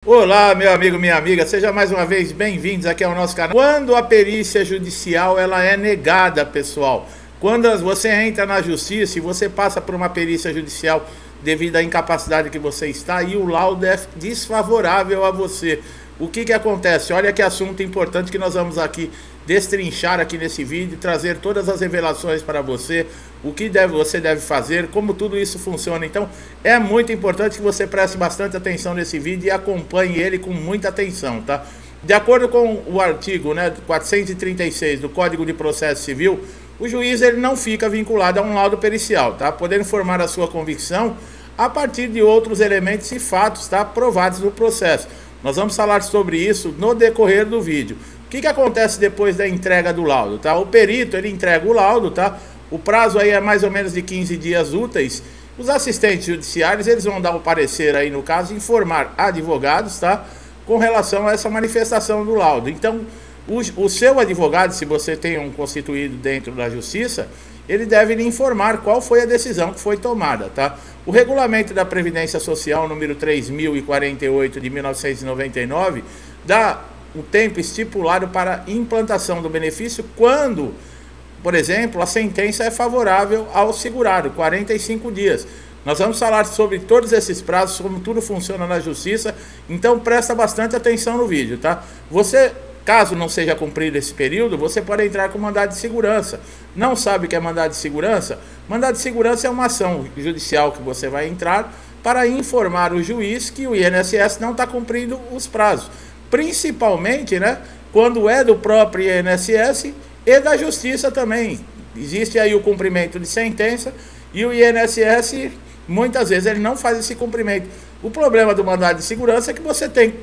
Olá, meu amigo, minha amiga, seja mais uma vez bem-vindos aqui ao nosso canal. Quando a perícia judicial ela é negada, pessoal, quando você entra na justiça e você passa por uma perícia judicial devido à incapacidade que você está e o laudo é desfavorável a você, o que acontece? Olha que assunto importante que nós vamos aqui destrinchar aqui nesse vídeo, trazer todas as revelações para você, o que você deve fazer, como tudo isso funciona. Então é muito importante que você preste bastante atenção nesse vídeo e acompanhe ele com muita atenção, tá? De acordo com o artigo 436 do Código de Processo Civil, o juiz ele não fica vinculado a um laudo pericial, tá? Podendo formar a sua convicção a partir de outros elementos e fatos, tá? Provados no processo. Nós vamos falar sobre isso no decorrer do vídeo. O que acontece depois da entrega do laudo, tá? O perito, ele entrega o laudo, tá? O prazo aí é mais ou menos de 15 dias úteis. Os assistentes judiciários, eles vão dar o parecer aí, no caso, informar advogados, tá? Com relação a essa manifestação do laudo. Então, o seu advogado, se você tem um constituído dentro da justiça, ele deve lhe informar qual foi a decisão que foi tomada, tá? O regulamento da Previdência Social, número 3048 de 1999, dá o tempo estipulado para implantação do benefício quando, por exemplo, a sentença é favorável ao segurado, 45 dias. Nós vamos falar sobre todos esses prazos, como tudo funciona na justiça, então presta bastante atenção no vídeo, tá? Você, caso não seja cumprido esse período, você pode entrar com mandado de segurança. Não sabe o que é mandado de segurança? Mandado de segurança é uma ação judicial que você vai entrar para informar o juiz que o INSS não está cumprindo os prazos. Principalmente, quando é do próprio INSS e da Justiça também. Existe aí o cumprimento de sentença e o INSS, muitas vezes, ele não faz esse cumprimento. O problema do mandado de segurança é que você tem que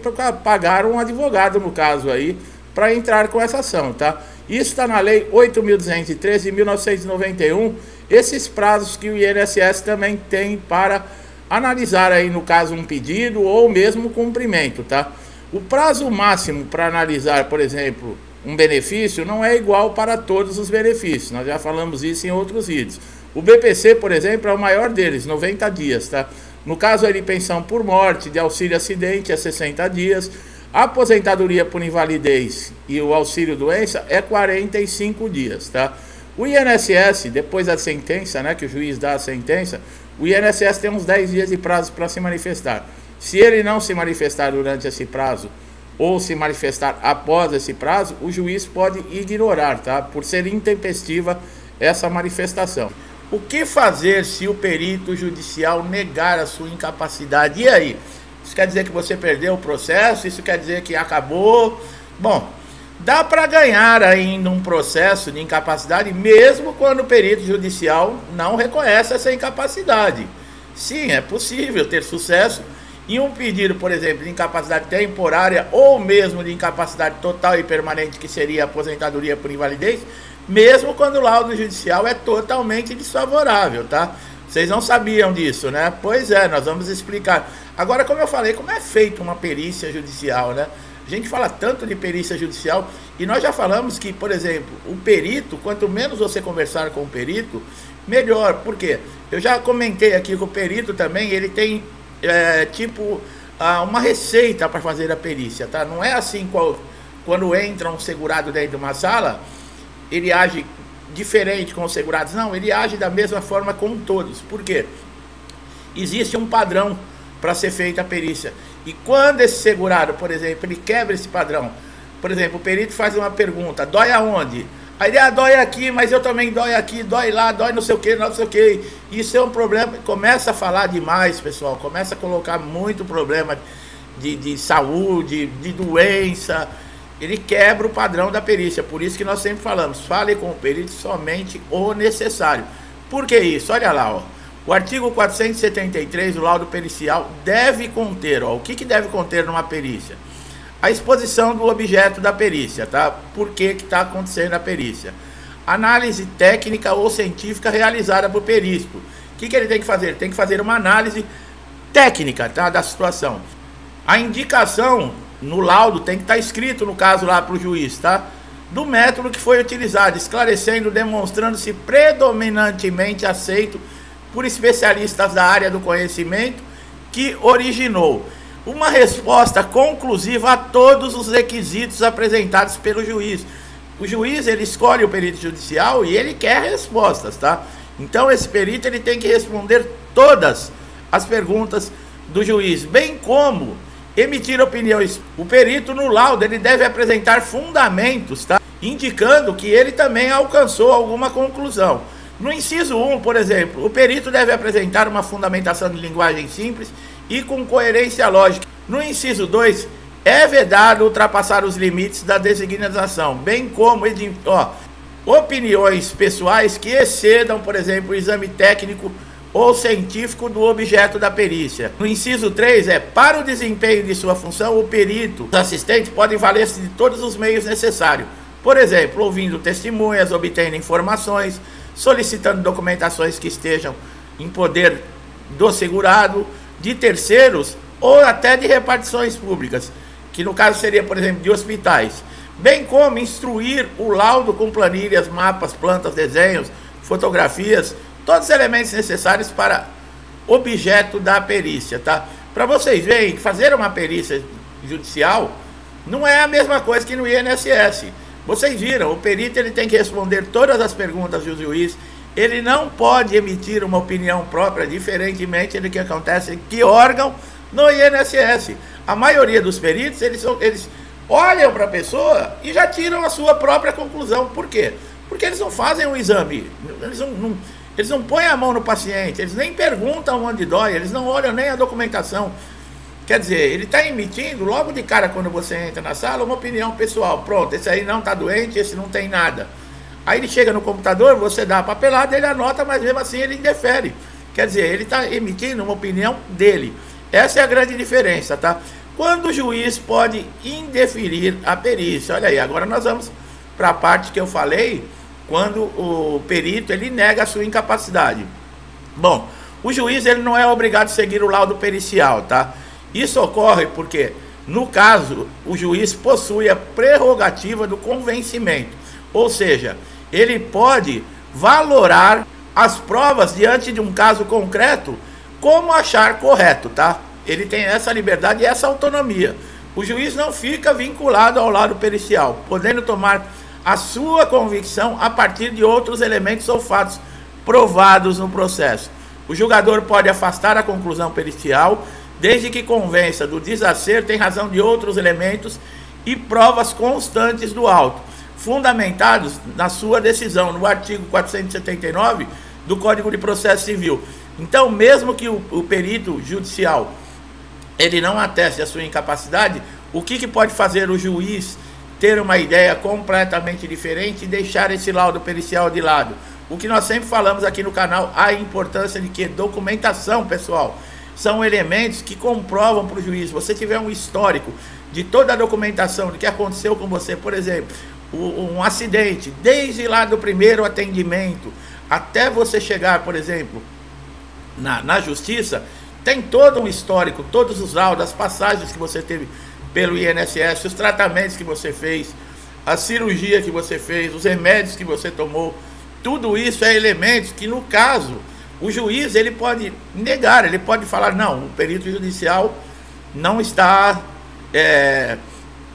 pagar um advogado, no caso aí, para entrar com essa ação, tá? Isso está na Lei 8.213 de 1991, esses prazos que o INSS também tem para analisar aí, no caso, um pedido ou mesmo cumprimento, tá? O prazo máximo para analisar, por exemplo, um benefício não é igual para todos os benefícios. Nós já falamos isso em outros vídeos. O BPC, por exemplo, é o maior deles, 90 dias, tá? No caso de pensão por morte, de auxílio acidente, é 60 dias. A aposentadoria por invalidez e o auxílio doença é 45 dias, tá? O INSS, depois da sentença, que o juiz dá a sentença, o INSS tem uns 10 dias de prazo para se manifestar. Se ele não se manifestar durante esse prazo ou se manifestar após esse prazo, o juiz pode ignorar, tá? Por ser intempestiva essa manifestação. O que fazer se o perito judicial negar a sua incapacidade? E aí? Isso quer dizer que você perdeu o processo? Isso quer dizer que acabou? Bom, dá para ganhar ainda um processo de incapacidade mesmo quando o perito judicial não reconhece essa incapacidade. Sim, é possível ter sucesso em um pedido, por exemplo, de incapacidade temporária ou mesmo de incapacidade total e permanente, que seria a aposentadoria por invalidez, mesmo quando o laudo judicial é totalmente desfavorável, tá? Vocês não sabiam disso, né? Pois é, nós vamos explicar. Agora, como eu falei, como é feita uma perícia judicial, A gente fala tanto de perícia judicial e nós já falamos que, por exemplo, o perito, quanto menos você conversar com o perito, melhor. Por quê? Eu já comentei aqui que o perito também, ele tem uma receita para fazer a perícia, tá? Não é assim quando entra um segurado dentro de uma sala, ele age diferente com os segurados. Não, ele age da mesma forma com todos. Por quê? Existe um padrão para ser feita a perícia. E quando esse segurado, por exemplo, ele quebra esse padrão, por exemplo, o perito faz uma pergunta: dói aonde? Aí ele, dói aqui, mas eu também dói aqui, dói lá, dói não sei o que, não sei o que. Isso é um problema. Começa a falar demais, pessoal. Começa a colocar muito problema de saúde, de doença. Ele quebra o padrão da perícia. Por isso que nós sempre falamos: fale com o perito somente o necessário. Por que isso? Olha lá, ó. O artigo 473 do laudo pericial deve conter, o que deve conter numa perícia? A exposição do objeto da perícia, tá? Por que está acontecendo a perícia? Análise técnica ou científica realizada por perito. O que ele tem que fazer? Tem que fazer uma análise técnica, tá? Da situação. A indicação no laudo tem que estar escrito, no caso lá para o juiz, tá? Do método que foi utilizado, esclarecendo, demonstrando-se predominantemente aceito por especialistas da área do conhecimento que originou. uma resposta conclusiva a todos os requisitos apresentados pelo juiz. O juiz, ele escolhe o perito judicial e ele quer respostas, tá? Então esse perito, ele tem que responder todas as perguntas do juiz, bem como emitir opiniões. O perito, no laudo, ele deve apresentar fundamentos, tá? Indicando que ele também alcançou alguma conclusão. No inciso 1, por exemplo, o perito deve apresentar uma fundamentação de linguagem simples e com coerência lógica. No inciso 2, é vedado ultrapassar os limites da designação, bem como opiniões pessoais que excedam, por exemplo, o exame técnico ou científico do objeto da perícia. No inciso 3, para o desempenho de sua função, o perito, os assistentes podem valer-se de todos os meios necessários. Por exemplo, ouvindo testemunhas, obtendo informações, solicitando documentações que estejam em poder do segurado, de terceiros ou até de repartições públicas, que no caso seria, por exemplo, de hospitais, bem como instruir o laudo com planilhas, mapas, plantas, desenhos, fotografias, todos os elementos necessários para objeto da perícia, tá? Para vocês verem que fazer uma perícia judicial não é a mesma coisa que no INSS. Vocês viram, o perito, ele tem que responder todas as perguntas do juiz, ele não pode emitir uma opinião própria, diferentemente do que acontece em que órgão no INSS. A maioria dos peritos, eles olham para a pessoa e já tiram a sua própria conclusão. Por quê? Porque eles não fazem um exame, eles não põem a mão no paciente, eles nem perguntam onde dói, eles não olham nem a documentação. Quer dizer, ele está emitindo, logo de cara, quando você entra na sala, uma opinião pessoal. Pronto, esse aí não está doente, esse não tem nada. Aí ele chega no computador, você dá a papelada, ele anota, mas mesmo assim ele indefere. Quer dizer, ele está emitindo uma opinião dele. Essa é a grande diferença, tá? Quando o juiz pode indeferir a perícia. Olha aí, agora nós vamos para a parte que eu falei, quando o perito, ele nega a sua incapacidade. Bom, o juiz, ele não é obrigado a seguir o laudo pericial, tá? Isso ocorre porque, no caso, o juiz possui a prerrogativa do convencimento. Ou seja, ele pode valorar as provas diante de um caso concreto como achar correto, tá? Ele tem essa liberdade e essa autonomia. O juiz não fica vinculado ao laudo pericial, podendo tomar a sua convicção a partir de outros elementos ou fatos provados no processo. O julgador pode afastar a conclusão pericial, desde que convença do desacerto em razão de outros elementos e provas constantes do auto, fundamentados na sua decisão, no artigo 479 do Código de Processo Civil. Então, mesmo que o perito judicial ele não ateste a sua incapacidade, o que pode fazer o juiz ter uma ideia completamente diferente e deixar esse laudo pericial de lado? O que nós sempre falamos aqui no canal, a importância de que documentação, pessoal, são elementos que comprovam para o juiz. Você tiver um histórico de toda a documentação do que aconteceu com você, por exemplo, um acidente, desde lá do primeiro atendimento até você chegar, por exemplo, na justiça, tem todo um histórico, todos os laudos, as passagens que você teve pelo INSS, os tratamentos que você fez, a cirurgia que você fez, os remédios que você tomou, tudo isso é elementos que, no caso, o juiz, ele pode negar, ele pode falar, não, o perito judicial não está,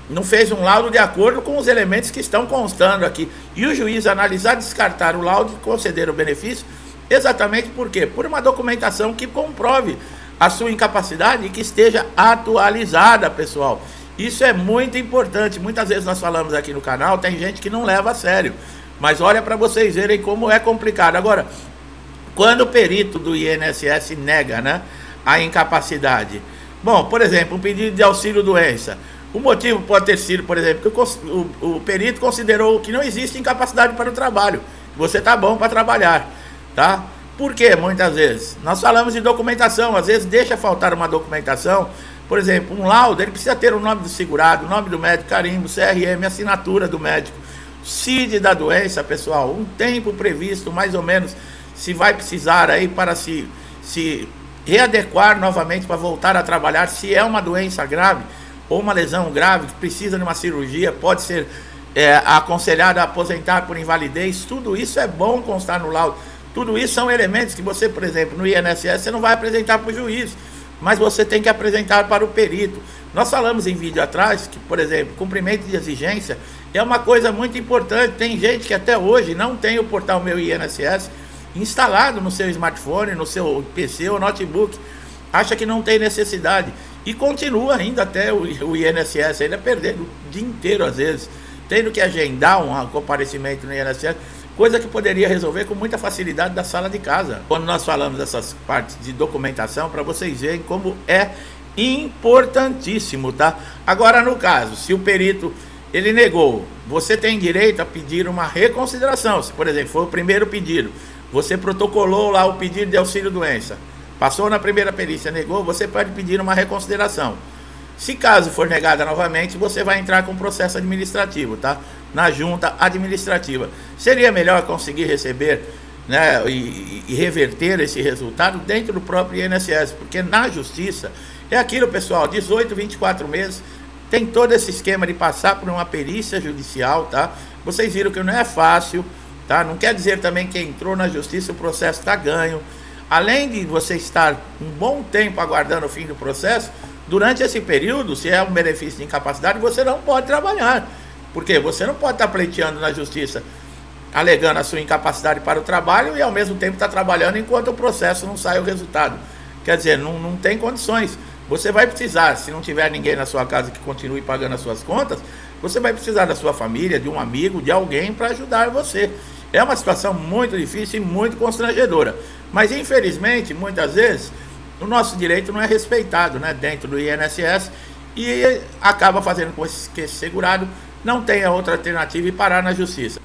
não fez um laudo de acordo com os elementos que estão constando aqui. E o juiz analisar, descartar o laudo e conceder o benefício, exatamente por quê? Por uma documentação que comprove a sua incapacidade e que esteja atualizada, pessoal. Isso é muito importante. Muitas vezes nós falamos aqui no canal, tem gente que não leva a sério. Mas olha para vocês verem como é complicado. Agora, quando o perito do INSS nega, né, a incapacidade, bom, por exemplo, um pedido de auxílio-doença, o motivo pode ter sido, por exemplo, que o perito considerou que não existe incapacidade para o trabalho, que você está bom para trabalhar, tá? Por quê? Muitas vezes nós falamos de documentação, às vezes deixa faltar uma documentação, por exemplo, um laudo, ele precisa ter o nome do segurado, o nome do médico, carimbo, CRM, assinatura do médico, CID da doença, pessoal, um tempo previsto, mais ou menos, se vai precisar aí para se readequar novamente para voltar a trabalhar, se é uma doença grave ou uma lesão grave que precisa de uma cirurgia, pode ser aconselhado a aposentar por invalidez, tudo isso é bom constar no laudo. Tudo isso são elementos que você, por exemplo, no INSS, você não vai apresentar para o juiz. mas você tem que apresentar para o perito. Nós falamos em vídeo atrás que, por exemplo, cumprimento de exigência é uma coisa muito importante. Tem gente que até hoje não tem o portal Meu INSS instalado no seu smartphone, no seu PC ou notebook, acha que não tem necessidade e continua ainda até o INSS ainda perdendo o dia inteiro às vezes, tendo que agendar um comparecimento no INSS, coisa que poderia resolver com muita facilidade da sala de casa. Quando nós falamos dessas partes de documentação, para vocês verem como é importantíssimo, tá? Agora, no caso, se o perito ele negou, você tem direito a pedir uma reconsideração. Se, por exemplo, for o primeiro pedido, você protocolou lá o pedido de auxílio-doença, passou na primeira perícia, negou, você pode pedir uma reconsideração. Se caso for negada novamente, você vai entrar com processo administrativo, tá? Na junta administrativa. Seria melhor conseguir receber, né, e reverter esse resultado dentro do próprio INSS, porque na justiça é aquilo, pessoal, 18, 24 meses, tem todo esse esquema de passar por uma perícia judicial, tá? Vocês viram que não é fácil, tá? Não quer dizer também que entrou na justiça o processo está ganho. Além de você estar um bom tempo aguardando o fim do processo, durante esse período, se é um benefício de incapacidade, você não pode trabalhar. Porque você não pode estar pleiteando na justiça, alegando a sua incapacidade para o trabalho e ao mesmo tempo estar trabalhando enquanto o processo não sai o resultado. Quer dizer, não tem condições. Você vai precisar, se não tiver ninguém na sua casa que continue pagando as suas contas, você vai precisar da sua família, de um amigo, de alguém para ajudar você. É uma situação muito difícil e muito constrangedora. Mas infelizmente, muitas vezes, o nosso direito não é respeitado, né, dentro do INSS e acaba fazendo com que esse segurado não tenha outra alternativa e parar na justiça.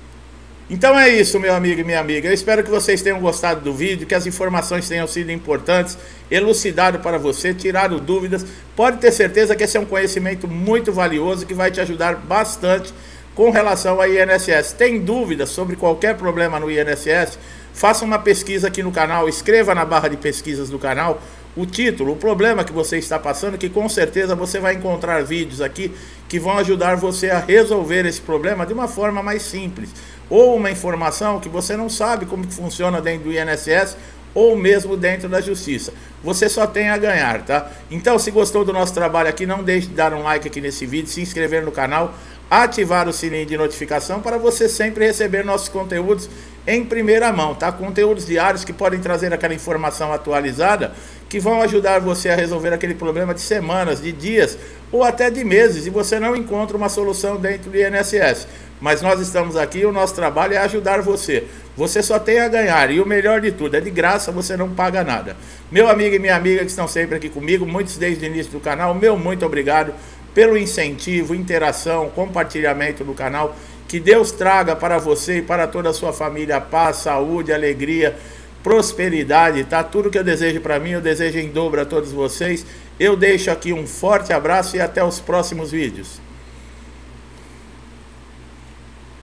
Então é isso, meu amigo e minha amiga. Eu espero que vocês tenham gostado do vídeo, que as informações tenham sido importantes, elucidado para você, tirado dúvidas. Pode ter certeza que esse é um conhecimento muito valioso que vai te ajudar bastante com relação ao INSS. Tem dúvidas sobre qualquer problema no INSS? Faça uma pesquisa aqui no canal, escreva na barra de pesquisas do canal o título, o problema que você está passando, que com certeza você vai encontrar vídeos aqui que vão ajudar você a resolver esse problema de uma forma mais simples. Ou uma informação que você não sabe como que funciona dentro do INSS ou mesmo dentro da justiça. Você só tem a ganhar, tá? Então, se gostou do nosso trabalho aqui, não deixe de dar um like aqui nesse vídeo, se inscrever no canal, ativar o sininho de notificação para você sempre receber nossos conteúdos em primeira mão, tá? Conteúdos diários que podem trazer aquela informação atualizada que vão ajudar você a resolver aquele problema de semanas, de dias ou até de meses e você não encontra uma solução dentro do INSS. Mas nós estamos aqui e o nosso trabalho é ajudar você. Você só tem a ganhar e o melhor de tudo, é de graça, você não paga nada. Meu amigo e minha amiga que estão sempre aqui comigo, muitos desde o início do canal, meu muito obrigado pelo incentivo, interação, compartilhamento do canal. Que Deus traga para você e para toda a sua família paz, saúde, alegria, prosperidade, tá? Tudo que eu desejo para mim, eu desejo em dobro a todos vocês. Eu deixo aqui um forte abraço e até os próximos vídeos.